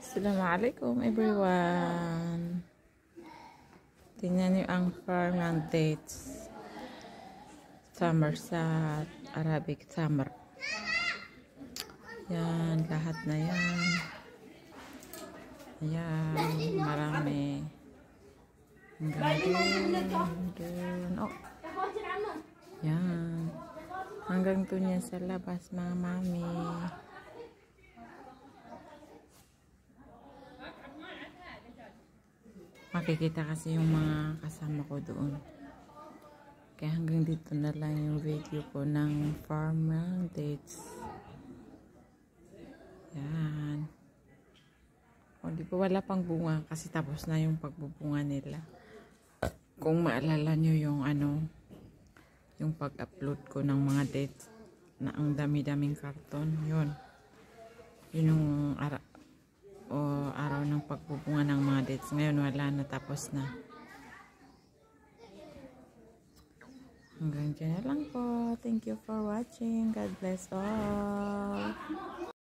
Assalamualaikum everyone. Tingnan niyo ang farm ng dates. Somerset, Arabic summer. Yan, lahat na yan. Ayan, marami. Hanggang dun. Oh. Yan. Hanggang dun yan sa labas, mga mami. Makikita kasi yung mga kasama ko doon. Kaya hanggang dito na lang yung video ko ng farm ng dates. Yan. O, di ba wala pang bunga kasi tapos na yung pagbubunga nila. Kung maalala nyo yung yung pag-upload ko ng mga dates na ang dami-daming karton, yun yung araw ng pagbubunga ng mga dates. Ngayon wala na, tapos na. Hanggang dyan na lang po. Thank you for watching. God bless all.